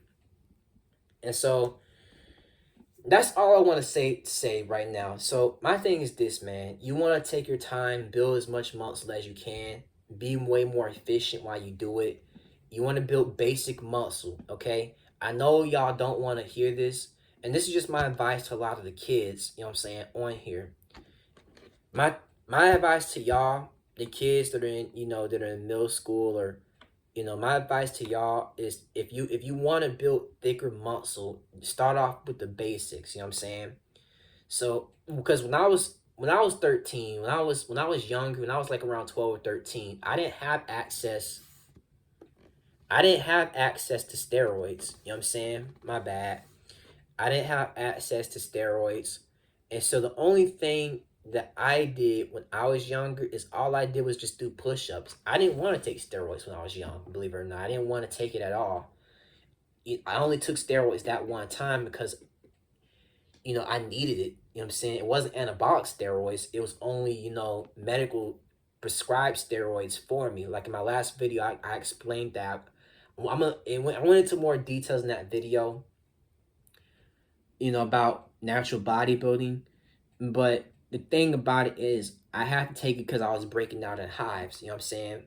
And so that's all I want to say right now. So my thing is this, man. You want to take your time, build as much muscle as you can, be way more efficient while you do it. You want to build basic muscle, okay? I know y'all don't want to hear this, and this is just my advice to a lot of the kids, you know what I'm saying, on here. My advice to y'all, the kids that are in middle school, or my advice to y'all is, if you want to build thicker muscle, start off with the basics, you know what I'm saying? So because when I was 13, when I was younger, when I was like around 12 or 13, I didn't have access to steroids, you know what I'm saying? My bad. I didn't have access to steroids. And so the only thing that I did when I was younger is all I did was just do push-ups. I didn't want to take steroids when I was young, believe it or not. I didn't want to take it at all. I only took steroids that one time because, I needed it. You know what I'm saying? It wasn't anabolic steroids. It was only, medical prescribed steroids for me. Like in my last video, I explained that. I went into more details in that video, about natural bodybuilding. But the thing about it is, I had to take it because I was breaking out in hives. You know what I'm saying?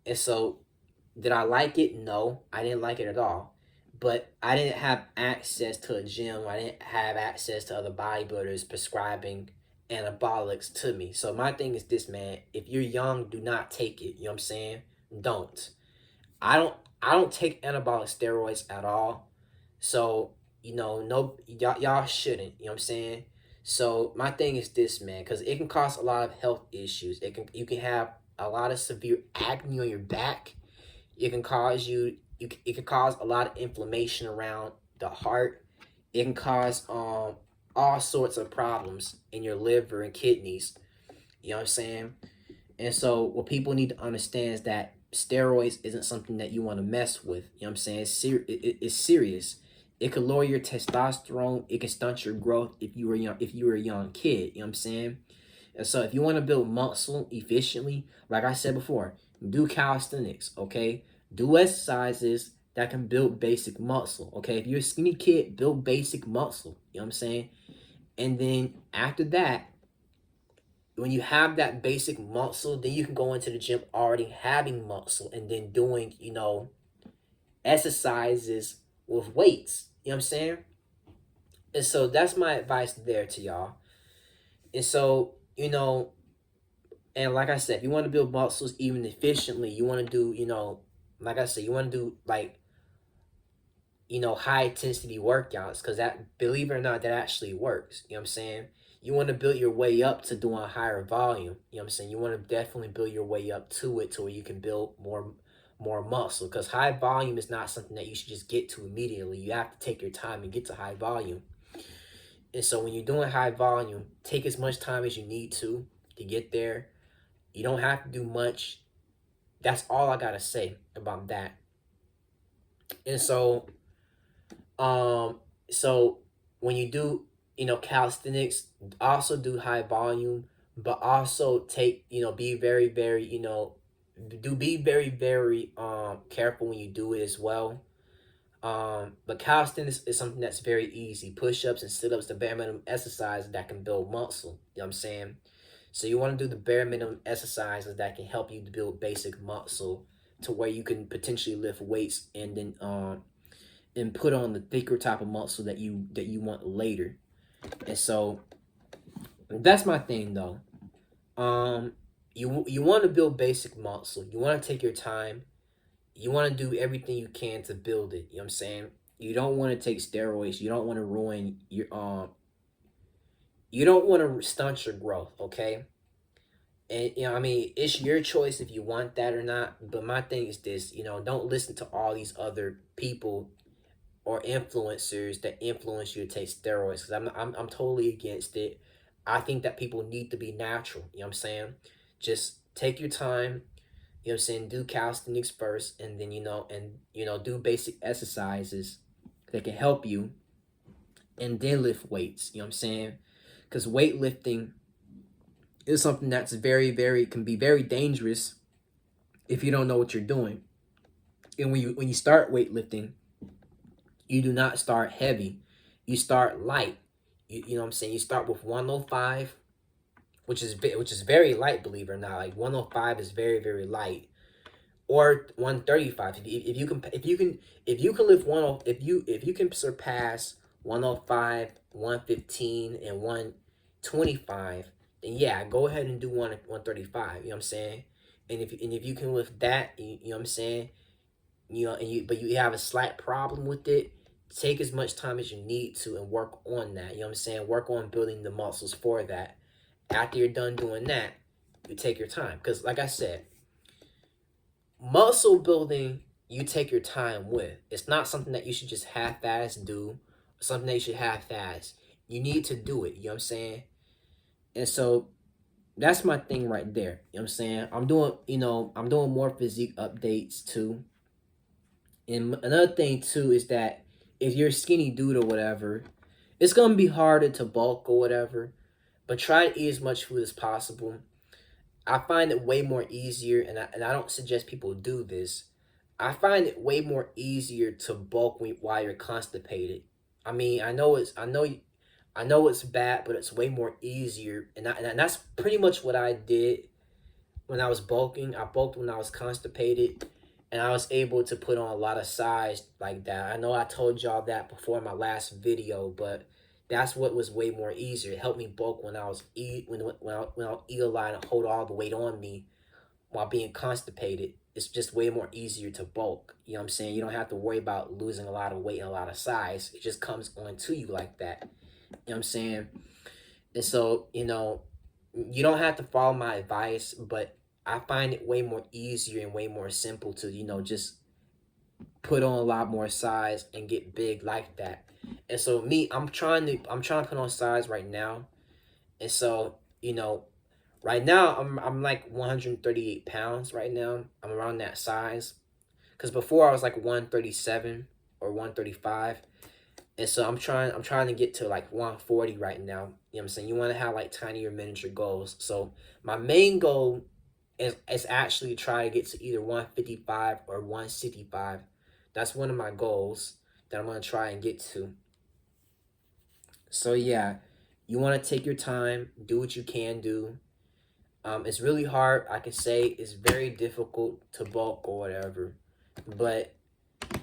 And so, did I like it? No, I didn't like it at all. But I didn't have access to a gym. I didn't have access to other bodybuilders prescribing anabolics to me. So my thing is this, man. If you're young, do not take it. You know what I'm saying? Don't. I don't. I don't take anabolic steroids at all. So no, y'all shouldn't. You know what I'm saying? So my thing is this, man, because it can cause a lot of health issues. You can have a lot of severe acne on your back. It can cause a lot of inflammation around the heart. it can cause all sorts of problems in your liver and kidneys. You know what I'm saying? And so what people need to understand is that steroids isn't something that you want to mess with. You know what I'm saying? It's serious. It could lower your testosterone. It can stunt your growth if you were young. If you were a young kid, you know what I'm saying. And so if you want to build muscle efficiently, like I said before, do calisthenics. Okay, do exercises that can build basic muscle. Okay, if you're a skinny kid, build basic muscle. You know what I'm saying. And then after that, when you have that basic muscle, then you can go into the gym already having muscle and then doing, exercises with weights. You know what I'm saying? And so that's my advice there to y'all. And so, and like I said, if you want to build muscles even efficiently, you want to do, like I said, you want to do like, high intensity workouts because that, believe it or not, that actually works. You know what I'm saying? You want to build your way up to doing a higher volume. You know what I'm saying? You want to definitely build your way up to it to where you can build more muscle because high volume is not something that you should just get to immediately. You have to take your time and get to high volume. And so when you're doing high volume, take as much time as you need to get there. You don't have to do much. That's all I gotta say about that. And um, so when you do, calisthenics, also do high volume, but also take, be very, very, be very, very careful when you do it as well. But calisthenics is something that's very easy. Push-ups and sit-ups, the bare minimum exercise that can build muscle. You know what I'm saying? So you want to do the bare minimum exercises that can help you to build basic muscle to where you can potentially lift weights and then and put on the thicker type of muscle that you want later. And so that's my thing though. You want to build basic muscle. You want to take your time. You want to do everything you can to build it. You know what I'm saying? You don't want to take steroids. You don't want to ruin your you don't want to stunt your growth, okay? And I mean, it's your choice if you want that or not. But my thing is this, don't listen to all these other people or influencers that influence you to take steroids because I'm totally against it. I think that people need to be natural. You know what I'm saying? Just take your time. You know what I'm saying? Do calisthenics first, and then do basic exercises that can help you, and then lift weights. You know what I'm saying? Because weightlifting is something that's very, very can be very dangerous if you don't know what you're doing. And when you start weightlifting, you do not start heavy. You start light. You know what I'm saying? You start with 105, which is very light, believe it or not. Like 105 is very, very light. Or 135. If you can lift if you can surpass 105, 115, and 125, then yeah, go ahead and do 135. You know what I'm saying? And if you can lift that, you know what I'm saying? But you have a slight problem with it, take as much time as you need to and work on that. You know what I'm saying? Work on building the muscles for that. After you're done doing that, you take your time. Because like I said, muscle building, you take your time with. It's not something that you should just half-ass do, something that you should half-ass. You need to do it, you know what I'm saying? And so that's my thing right there. You know what I'm saying? I'm doing more physique updates too. And another thing too is that if you're a skinny dude or whatever, it's gonna be harder to bulk or whatever. But try to eat as much food as possible. I find it way more easier, and I don't suggest people do this. I find it way more easier to bulk while you're constipated. I mean, I know it's bad, but it's way more easier, and that's pretty much what I did when I was bulking. I bulked when I was constipated, and I was able to put on a lot of size like that. I know I told y'all that before in my last video, but that's what was way more easier. It helped me bulk when I was when I eat a lot and hold all the weight on me while being constipated. It's just way more easier to bulk. You know what I'm saying? You don't have to worry about losing a lot of weight and a lot of size. It just comes on to you like that. You know what I'm saying? And so, you don't have to follow my advice, but I find it way more easier and way more simple to, just put on a lot more size and get big like that. And so me, I'm trying to put on size right now. And so, right now I'm like 138 pounds right now. I'm around that size. Cause before I was like 137 or 135. And so I'm trying to get to like 140 right now. You know what I'm saying? You want to have like tinier miniature goals. So my main goal is actually try to get to either 155 or 165. That's one of my goals that I'm gonna try and get to. So yeah, you want to take your time, do what you can do. It's really hard. I can say it's very difficult to bulk or whatever, but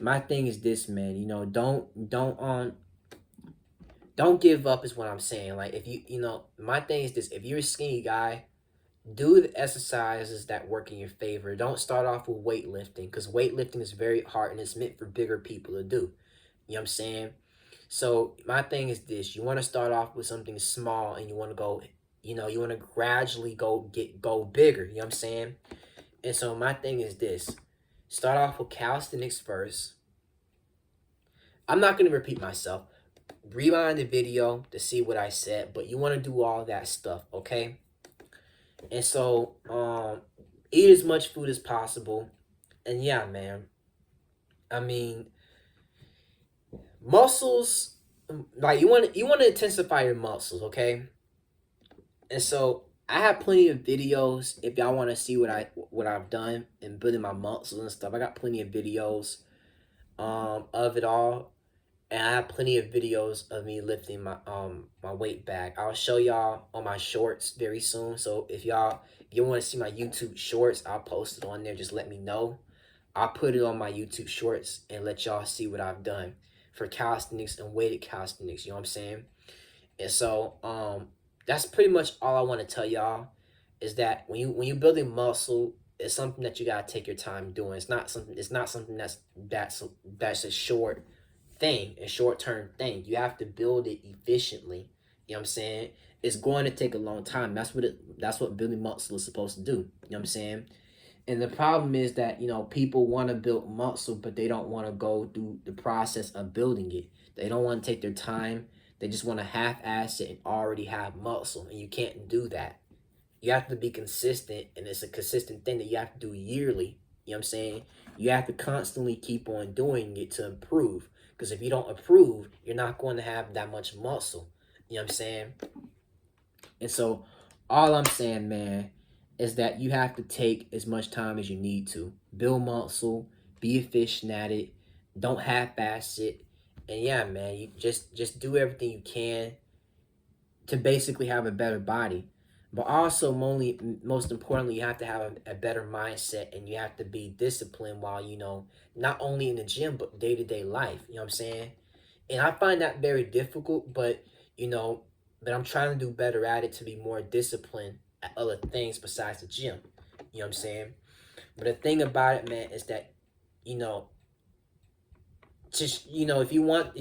my thing is this, man. Don't give up is what I'm saying. Like if my thing is this: if you're a skinny guy, do the exercises that work in your favor. Don't start off with weightlifting because weightlifting is very hard and it's meant for bigger people to do. You know what I'm saying? So my thing is this: you want to start off with something small, and you want to go, you want to gradually go bigger. You know what I'm saying? And so my thing is this: start off with calisthenics first. I'm not gonna repeat myself. Rewind the video to see what I said, but you want to do all that stuff, okay? And so, eat as much food as possible. And yeah, man. I mean, muscles, like you want to intensify your muscles, okay? And so I have plenty of videos if y'all want to see what I've done in building my muscles and stuff. I got plenty of videos of it all. And I have plenty of videos of me lifting my weight back. I'll show y'all on my shorts very soon. So if you want to see my YouTube shorts, I'll post it on there. Just let me know. I'll put it on my YouTube shorts and let y'all see what I've done for calisthenics and weighted calisthenics. You know what I'm saying? And so that's pretty much all I want to tell y'all is that when you building muscle, it's something that you gotta take your time doing. It's not something that's a short-term thing. You have to build it efficiently. You know what I'm saying? It's going to take a long time. That's what building muscle is supposed to do. You know what I'm saying? And the problem is that, people want to build muscle, but they don't want to go through the process of building it. They don't want to take their time. They just want to half-ass it and already have muscle. And you can't do that. You have to be consistent, and it's a consistent thing that you have to do yearly. You know what I'm saying? You have to constantly keep on doing it to improve. Because if you don't improve, you're not going to have that much muscle. You know what I'm saying? And so all I'm saying, man, is that you have to take as much time as you need to. Build muscle, be efficient at it, don't half-ass it. And yeah, man, you just do everything you can to basically have a better body. But also, most importantly, you have to have a better mindset and you have to be disciplined while, not only in the gym, but day-to-day life. You know what I'm saying? And I find that very difficult, you know, but I'm trying to do better at it to be more disciplined at other things besides the gym. You know what I'm saying? But the thing about it, man, is that, you know, if you want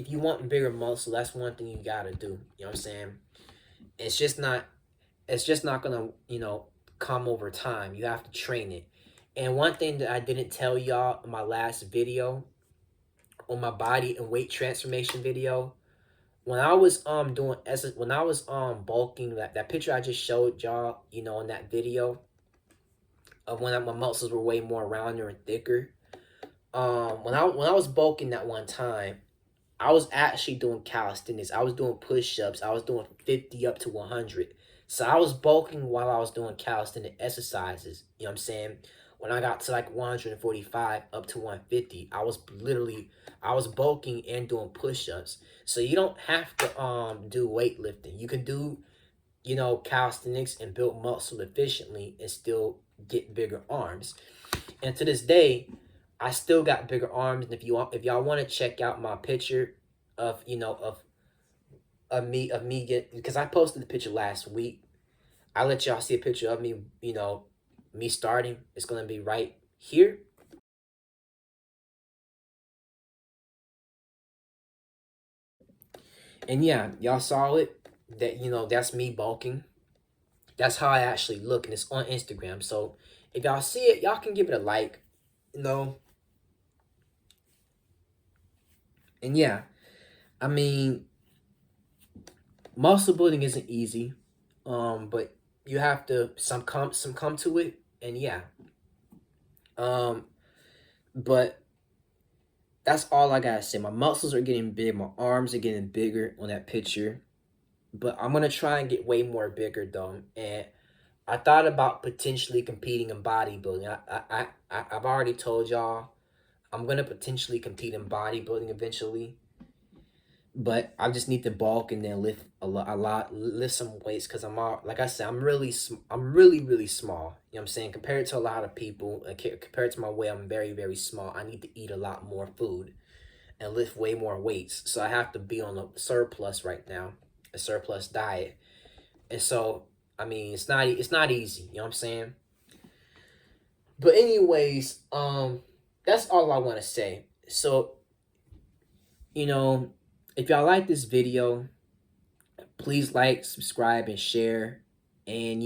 bigger muscle, that's one thing you gotta do. You know what I'm saying? It's just not gonna, come over time. You have to train it. And one thing that I didn't tell y'all in my last video, on my body and weight transformation video, when I was bulking, that picture I just showed y'all, in that video of when my muscles were way more rounder and thicker. When I was bulking that one time, I was actually doing calisthenics. I was doing push-ups. I was doing 50 up to 100. So I was bulking while I was doing calisthenic exercises. You know what I'm saying? When I got to like 145 up to 150, I was bulking and doing push-ups. So you don't have to do weightlifting. You can do, calisthenics and build muscle efficiently and still get bigger arms. And to this day, I still got bigger arms. And if y'all want to check out my picture of me get, because I posted the picture last week. I let y'all see a picture of me, me starting. It's gonna be right here. And yeah, y'all saw it. That that's me bulking. That's how I actually look, and it's on Instagram. So if y'all see it, y'all can give it a like. You know, And yeah, I mean, muscle building isn't easy, but you have to some come to it, and yeah, um, but that's all I gotta say. My muscles are getting big, my arms are getting bigger on that picture, but I'm gonna try and get way more bigger though. And I thought about potentially competing in bodybuilding. I've already told y'all I'm gonna potentially compete in bodybuilding eventually, but I just need to bulk and then lift lift some weights because I'm all like I said, I'm really small. You know what I'm saying? Compared to a lot of people, compared to my weight, I'm very small. I need to eat a lot more food and lift way more weights, so I have to be on a surplus right now, a surplus diet, and so I mean it's not easy. You know what I'm saying? But anyways, that's all I want to say. So you know, if y'all like this video, please like, subscribe, and share. And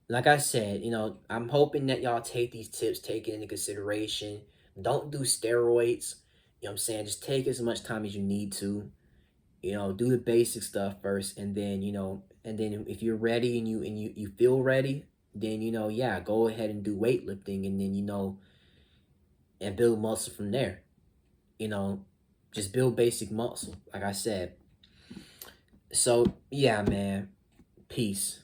like I said, I'm hoping that y'all take these tips, take it into consideration. Don't do steroids. You know what I'm saying? Just take as much time as you need to. Do the basic stuff first, and then if you're ready and you feel ready, then yeah, go ahead and do weightlifting, and then and build muscle from there. You know, just build basic muscle, like I said. So yeah, man. Peace.